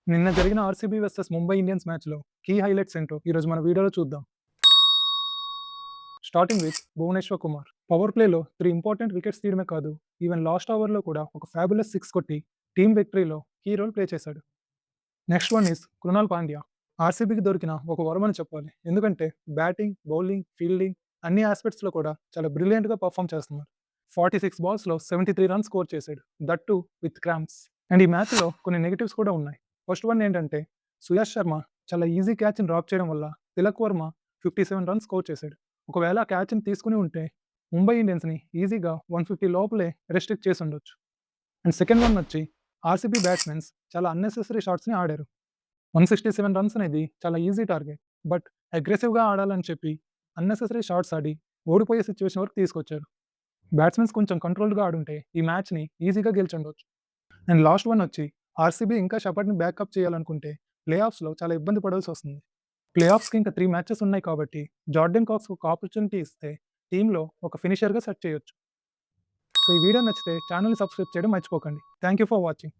నిన్న జరిగిన RCB versus Mumbai Indians మ్యాచ్‌లో కీ హైలైట్స్ ఏంటో ఈరోజు మన వీడియోలో చూద్దాం. Starting with Bhuvneshwar Kumar. Power ప్లేలో 3 ఇంపార్టెంట్ వికెట్స్ తీయడమే కాదు, ఈవెన్ లాస్ట్ ఓవర్‌లో కూడా ఒక ఫ్యాబులస్ 6 కొట్టి టీమ్ విక్టరీలో కీ రోల్ ప్లే చేశాడు. Next one is Krunal Pandya. ఆర్సీబీకి దొరికిన ఒక వరమని చెప్పాలి. ఎందుకంటే బ్యాటింగ్, బౌలింగ్, ఫీల్డింగ్ అన్ని యాస్పెక్ట్స్‌లో కూడా చాలా బ్రిలియంట్‌గా పర్ఫార్మ్ చేస్తున్నారు. 46 బాల్స్‌లో 73 రన్స్ స్కోర్ చేశాడు. That two with cramps. And ఈ మ్యాచ్‌లో కొన్ని నెగెటివ్స్ కూడా ఉన్నాయి. ఫస్ట్ వన్ ఏంటంటే సుయాష్ శర్మ చాలా ఈజీ క్యాచ్‌ని డ్రాప్ చేయడం వల్ల తిలక్ వర్మ 57 రన్స్ స్కోర్ చేశాడు. ఒకవేళ ఆ క్యాచ్‌ని తీసుకొని ఉంటే ముంబై ఇండియన్స్‌ని ఈజీగా 150 లోపలే రెస్ట్రిక్ట్ చేసుండొచ్చు. అండ్ సెకండ్ వన్ వచ్చి ఆర్సీబీ బ్యాట్స్‌మెన్స్ చాలా అన్నెసెసరీ షాట్స్‌ని ఆడారు. 167 రన్స్ అనేది చాలా ఈజీ టార్గెట్. బట్ అగ్రెసివ్‌గా ఆడాలని చెప్పి అన్నెసెసరీ షాట్స్ ఆడి ఓడిపోయే సిట్యుయేషన్ వరకు తీసుకొచ్చారు. బ్యాట్స్‌మెన్స్ కొంచెం కంట్రోల్డ్‌గా ఆడుంటే ఈ మ్యాచ్‌ని ఈజీగా గెలిచుండొచ్చు. అండ్ లాస్ట్ వన్ వచ్చి ఆర్సీబీ ఇంకా షపథ్‌ని బ్యాకప్ చేయాలనుకుంటే ప్లే ఆఫ్స్‌లో చాలా ఇబ్బంది పడాల్సొస్తుంది. ప్లే ఆఫ్స్‌కి ఇంకా 3 మ్యాచెస్ ఉన్నాయి కాబట్టి జార్డన్ కాక్స్‌కి ఒక ఆపర్చునిటీ ఇస్తే టీమ్‌లో ఒక ఫినిషర్‌గా సెట్ చేయొచ్చు. సో ఈ వీడియో నచ్చితే ఛానెల్‌ని సబ్స్క్రైబ్ చేయడం మర్చిపోకండి. Thank you for watching.